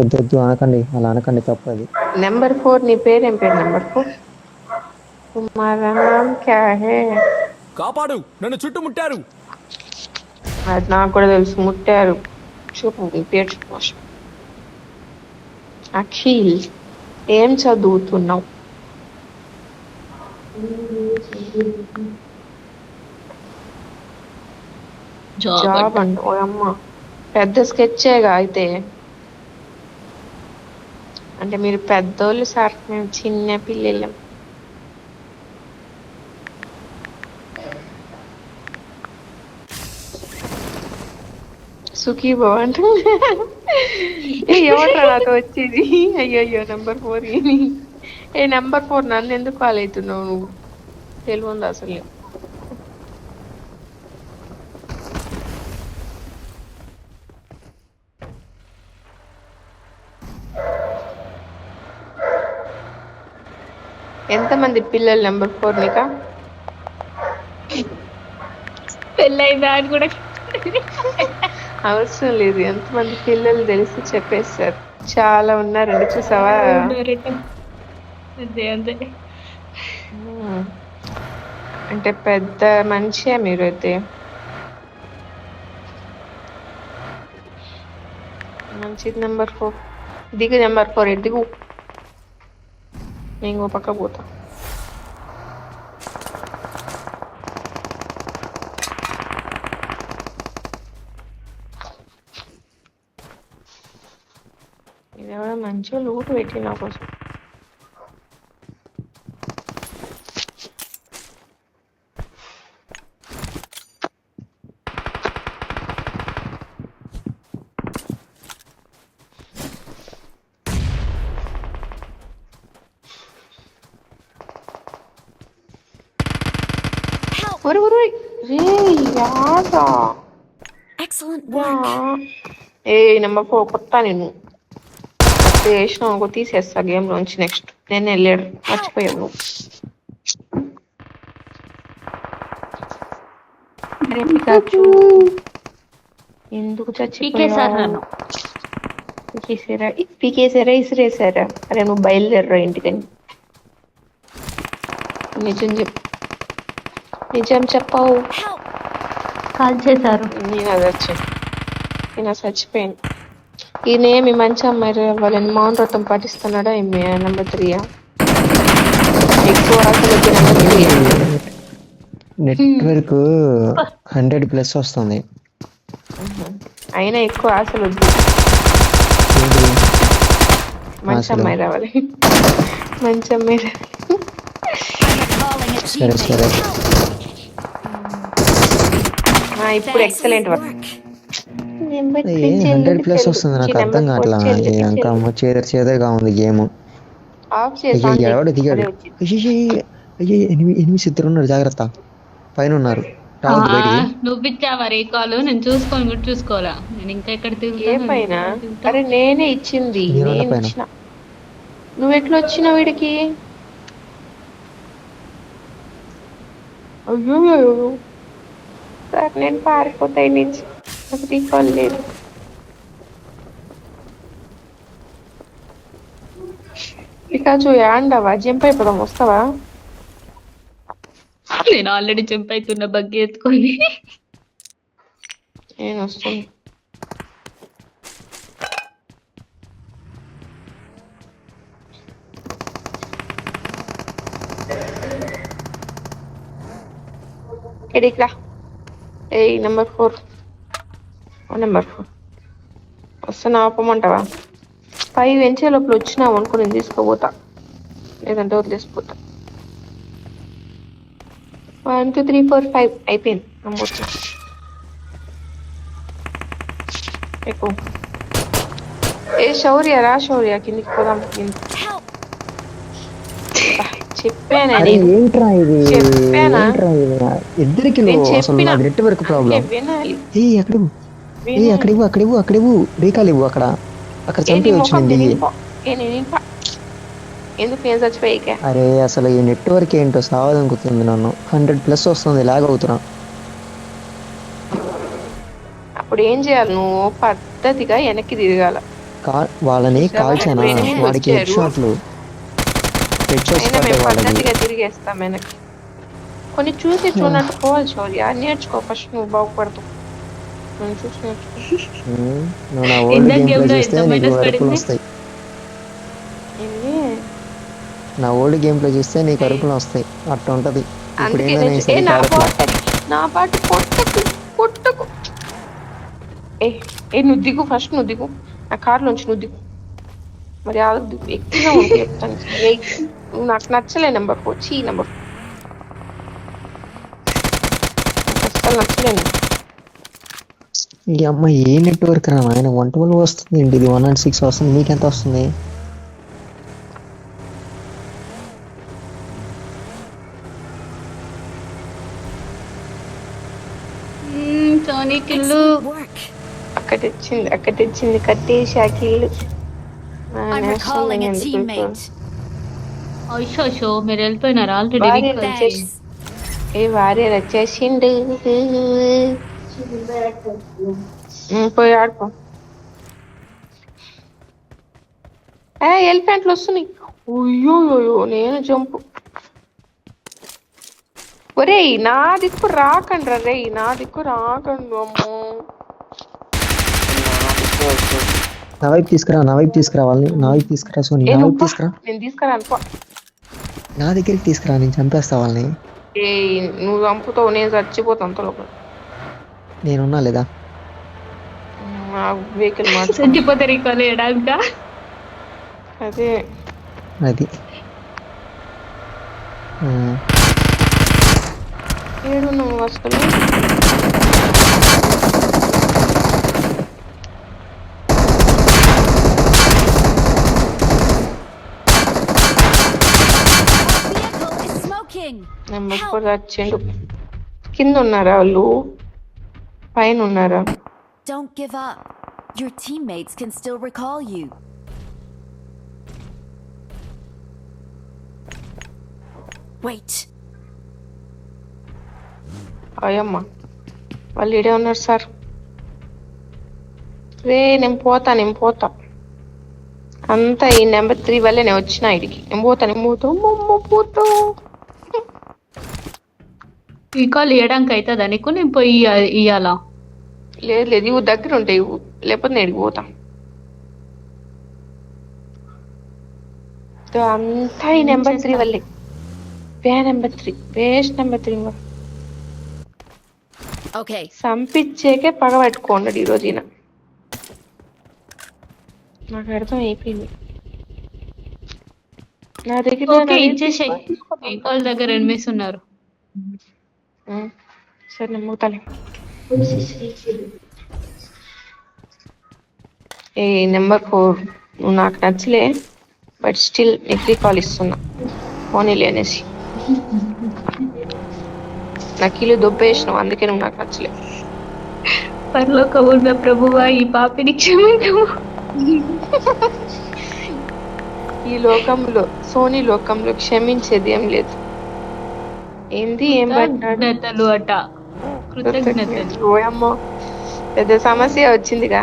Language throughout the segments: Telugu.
వద్దు వద్దు అనకండి, అలా అనకండి, తప్పది. నెంబర్ 4 నీ పేరేం పేరు? నెంబర్ 4 तुम्हारा नाम क्या है? కాపాడు, నన్ను చుట్టుముట్టారు. అది నాకు కూడా తెలుసు, ముట్టారు. చూపు నీ పేరు చెప్పు. అఖిల్, ఏం చదువుతున్నావు? జాబ్ అంట. ఓ అమ్మ, పెద్ద స్కెచ్గా అయితే. అంటే మీరు పెద్దోళ్ళు సార్, మేము చిన్న పిల్లలం. సుఖీ భవ అంటే ఎవరు నాతో వచ్చేది? అయ్యో నెంబర్ 4 ఏ నెంబర్ 4 నన్ను ఎందుకు కాల్ అవుతున్నావు నువ్వు? తెలియదు అసలు. ఎంతమంది పిల్లలు నెంబర్ 4 నీకా? పెళ్ళైందా అని కూడా అవసరం లేదు, ఎంతమంది పిల్లలు తెలిసి చెప్పేస్తారు. చాలా ఉన్నారండి, చూసావా? అంతే అంతే. అంటే పెద్ద మనిషే మీరు అయితే. మంచిది. నెంబర్ 4 దిగు. నెంబర్ 4 దిగు. నేను ఇంకో పక్క పోతా. ఇది ఎవరో మంచిగా లూటు పెట్టి నా కోసం. ఏ నెంబర్ 4 కొత్త నేను చేసినావు తీసేస్తా గేమ్ లోంచి. నెక్స్ట్ నేను వెళ్ళాడు, మర్చిపోయావు నువ్వు. ఎందుకు చచ్చిపోయావు? పీకేసారా ఇసిరేసారా? అరే నువ్వు బయలుదేరరా ఇంటికని. నిజం చెప్పు, నిజం చెప్పావు. కాల్ చేశారు. నేను చచ్చిపోయాను. ఈయనేమి మంచి అమ్మాయి వాళ్ళని మౌన వ్రతం పాటిస్తున్నాడా? ఏమి నెంబర్ 3 ఎక్కువ నెట్వర్క్ 100+ వస్తుంది. అయినా ఎక్కువ ఆశలు వద్దు, మంచి అమ్మాయి రావాలి. మంచి అమ్మాయి సరే సరే. ఇప్పుడు ఎక్సలెంట్ వర్క్. 100+ వస్తుంది, నాకు అర్థం కావట్లా. ఇంకా చేదరగా ఉంది గేమ్. ఎవడు దిగాడు? అయ్యే ఎనిమిది ఇద్దరు ఉన్నారు, జాగ్రత్త. పైన ఉన్నారు. నువ్వు ఇచ్చావా రీకాల్? నేను చూసుకొని కూడా చూసుకోవాలా? నేను ఇంకా ఎక్కడ పైన? అరే నేనే ఇచ్చింది. నువ్వు ఎట్లా వచ్చినావు వీడికి? అయ్యో సార్, నేను పారిపోతాయి నుంచి, నాకు రీకాల్ లేదు. పికాచు యాండవా? జంప్ అయిపోదాం, వస్తావా? నేను ఆల్రెడీ జంప్ అవుతున్నా బగ్గి ఎత్తుకొని. నేను వస్తుంది. ఎడిక్లా? ఏ నెంబర్ 4 నెంబర్ 4 వస్తున్నా, ఆపమంటావా? 5 వెంచే లోపల వచ్చినావు అనుకో, నేను తీసుకోపోతా, లేదంటే వదిలేసిపోతా. 1 2 3 4 5 అయిపోయింది. నమ్మొచ్చు. ఎక్కువ ఏ శౌర్య రా, శౌర్య కిందికి పోదాం. చెప్పానా ఇద్దరికి నెట్వర్క్ ప్రాబ్లం. అక్కడివ్వు రీకాల్ ఇవ్వు. అక్కడ చంపి వచ్చింది. ఎందుకు నేను చచ్చిపోయాక? అరే అసలు ఈ నెట్వర్క్ ఏంటో సావదనుకుతుంది నన్ను. 100+ వస్తుంది, లాగ్ అవుతున్నా. అప్పుడు ఏం చేయాలి? నువ్వు పద్ధతిగా వెనక్కి తిరగాల. వాళ్ళని కాల్చానా ఎనిమిది వాడికి హెడ్ వచ్చారు. షాట్లు అయినా పడ్డాయి మేము వాళ్ళకి. పద్ధతిగా తిరిగేస్తాం వెనక్కి. కొన్ని చూసి చూడనట్టు పోవాలి శౌర్య, నేర్చుకో ఫస్ట్, నువ్వు బాగుపడతావు. నేను చూసి నేర్చుకో. నువ్వు నా ఓల్డ్ ఇందాక గేమ్ ప్లే game లో చూస్తే ఎంత నీకు minus అరుపులు పడింది? వస్తాయి. ఏంది? నా ఓల్డ్ గేమ్ ప్లే చూస్తే నీకు అరుపులు వస్తాయి, అట్లా ఉంటది. ఇప్పుడు అందుకే ఏందో నేను సరిగ్గా ఆడట్లా. నా పాట కొట్టకు. ఏ నువ్వు దిగు, ఫస్ట్ నువ్వు దిగు, నా కార్లోంచి నువ్వు దిగు. మరి ఎక్కువగా ఉంటే చెప్తాను. నువ్వు నాకు నచ్చలే నెంబర్ 4, నెంబర్ 4 అస్సలు నచ్చలేదు. ఈ అమ్మ ఏ నెట్వర్క్ రా ఆయన 112 వస్తుంది ఏంటి, ఇది 106 వస్తుంది, నీకెంత వస్తుంది? సోనీ కిల్లు. అక్కడ తెచ్చింది కట్టేసి ఆ kill. I'm recalling a teammate. అయ్యో మీరు వెళ్ళిపోయినారు ఆల్రెడీ. Thanks. వారియర్ వచ్చేసిండు. పోయి ఆడుకో. ఎలిఫెంట్లు వస్తున్నాయి. అయ్యో నేను జంపు. ఒరేయ్ నా దిక్కు రాకండ్రా, నా దిక్కు రాకండి. అమ్మో నా వైపు తీసుకురా వాళ్ళని, నా వైపు తీసుకురా సోని, నా వైపు తీసుకురా. నేను తీసుకురా అనుకో. నా దగ్గరికి తీసుకురా, నేను చంపేస్తా వాళ్ళని. నువ్వు చంపుతావు, నేను చచ్చిపోతాను అంతలో. నేనున్నా లేదా? వెహికల్ మాట చచ్చిపోతే రీకాల్ చేయడానికా? అదే అది ఏడు నువ్వు అసలు. నెంబర్ 4 వచ్చిండు. కింద ఉన్నారా వాళ్ళు, పైన ఉన్నారా? Don't give up. Your teammates can still recall you. Wait. అయ్యమ్మ వాళ్ళు ఇడే ఉన్నారు సార్. నేను పోతా అంతా ఈ నెంబర్ 3 వల్లే నేను వచ్చిన ఇడికి. నేను పోతా. రీకాల్ ఇవ్వడానికి అవుతుందా నీకు? నేను పోయి ఇయ్యాలా? లేదు ఇవ్వు, దగ్గర ఉంటాయి ఇవ్వు, లేకపోతే నేను ఇడికి పోతా. అంతా ఈ నెంబర్ 3 వల్లే. Number 3 waste. Number 3 Okay. సంపించేకే పగ పట్టుకోండి ఈరోజు ఈయన. నాకు అర్థం అయిపోయింది. నా దగ్గర ఓకే ఇచ్చేసాయి. రీకాల్ దగ్గర ఎనిమిస్ ఉన్నారు. సరే నేను మూతాలే. నెంబర్ 4 నువ్వు నాకు నచ్చలే, బట్ స్టిల్ నీకు రీకాల్ ఇస్తున్నా, పోనీలే అనేసి. నాకు ఇల్లు దొబ్బేసినావు, అందుకే నువ్వు నాకు నచ్చలే. పరలోకమున్న ప్రభువా ఈ పాపిని క్షమించు. ఈ లోకంలో, సోనీ లోకంలో క్షమించేది ఏం లేదు. ఏంది ఏం కృతజ్ఞతలు అట. కృతజ్ఞతలు. ఓయమ్మో పెద్ద సమస్య వచ్చిందిగా.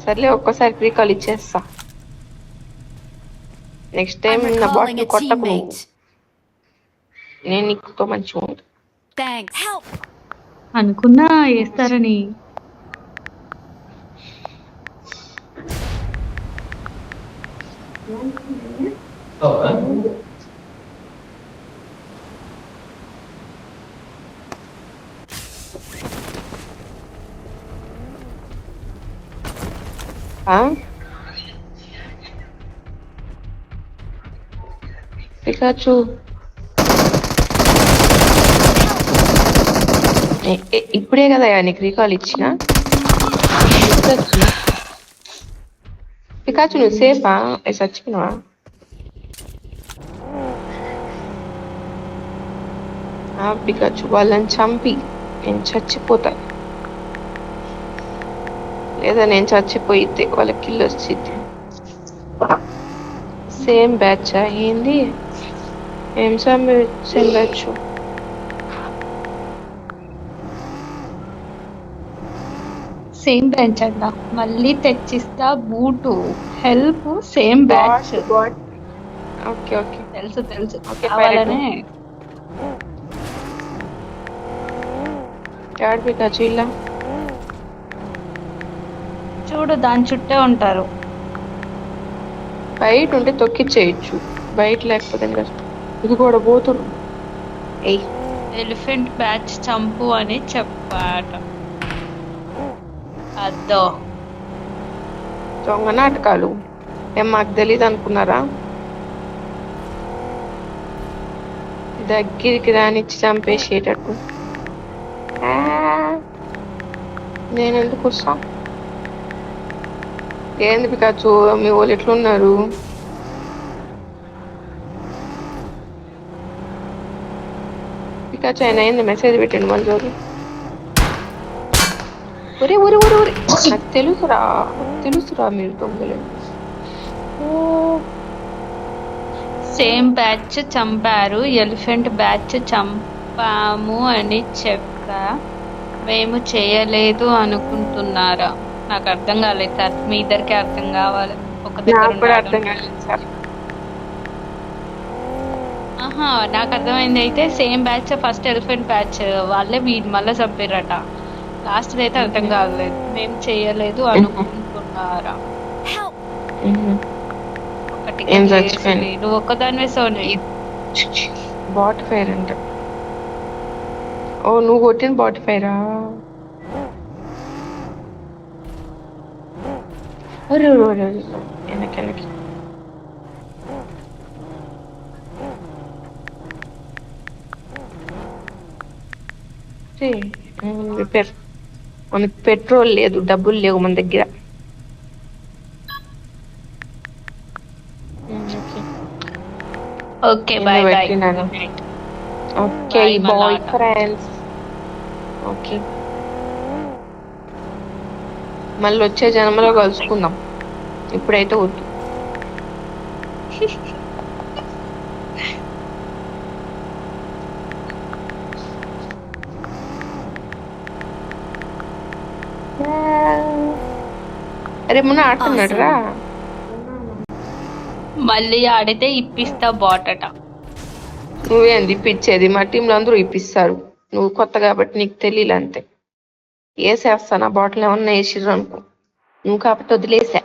సర్లే ఒక్కసారి రీకాల్ ఇచ్చేస్తా. నెక్స్ట్ టైం I'm నా recalling బాటిల్ a కొట్టకు. teammate. నేను నీకుతో మంచిగా ఉంది. Thanks. Help. అనుకున్నా వేస్తారని. పికాచు ఇప్పుడే కదా నీకు రీకాల్ ఇచ్చిన. పికాచు నువ్వు సేఫా? చచ్చిపోయినావా? పికాచు వాళ్ళని చంపి నేను చచ్చిపోతా, లేదా నేను చచ్చిపోయితే వాళ్ళ కిల్ వచ్చింది. సేమ్ బ్యాచ్ ఏంది? ఏం సేమ్ బ్యాచ్? సేమ్ బ్యాచ్ అంట. మళ్ళీ తెచ్చిస్తా బూటు. Help same batch. బాట్. ఓకే ఓకే తెలుసు తెలుసు. ఓకే కావాలనే యాడ్ పికాచు ఇలా చూడు దాని చుట్టే ఉంటారు. బయట ఉంటే తొక్కిచ్చేయచ్చు, బయట లేకపోతే కష్టం. ఇది కూడా పోతురు. ఎయ్ ఎలిఫెంట్ బ్యాచ్ చంపు అని చెప్పాట. అద్దో దొంగ నాటకాలు ఏం మాకు తెలీదు అనుకున్నారా? దగ్గరికి రానిచ్చి చంపేసేటట్టు. ఆ, నేను ఎందుకు వస్తా? ఏంది పికాచు మీ వాళ్ళు ఎట్లున్నారు? పికాచు ఆయన ఏంది మెసేజ్ పెట్టండి మళ్ళీ రోజు. ఒరే ఒరే ఒరే ఒరే నాకు తెలుసురా మీరు దొంగలు. సేమ్ బ్యాచ్ చంపారు. ఎలిఫెంట్ బ్యాచ్ చంపాము అని చెప్పా. మేము చేయలేదు అనుకుంటున్నారా? నాకు అర్థం కాలేదు సార్. మీ ఇద్దరికి అర్థం కావాలి. ఒక దగ్గర నాకు కూడా ఉండడం. అర్థం కాలేదు సార్. ఆహా, నాకు అర్థమైంది. అయితే same batch first elephant batch వాళ్ళే వీళ్ళు మళ్ళీ చంపారట. లాస్ట్ అయితే అర్థం కాలేదు. మేము చేయలేదు అనుకుంటున్నారా? Help! ఒకటి ఏం చచ్చిపోయింది? నువ్వు ఒక్కదానివే సోని. బాట్ ఫైర్ అంట. ఓ నువ్వు కొట్టిన బాట్ ఫైరా? ఒరే ఒరే ఒరే వెనక్కి రిపేర్. మనకి పెట్రోల్ లేదు, డబ్బులు లేవు మన దగ్గర. Okay bye bye. పెట్టినాను. Okay Bye, bye Malala. Friends. Okay మళ్ళీ వచ్చే జన్మలో కలుసుకుందాం. ఇప్పుడైతే వద్దు. అరే మొన్న ఆడుతున్నాడు రా. మళ్ళీ ఆడితే ఇప్పిస్తా బాటట. నువ్వేంది ఇప్పించేది? మా టీంలో అందరూ ఇప్పిస్తారు. నువ్వు కొత్త కాబట్టి నీకు తెలియలే అంతే. వేసేస్తా నా బాటిల్ ఏమన్నా వేసిర్రు అనుకో. నువ్వు కాబట్టి వదిలేసా.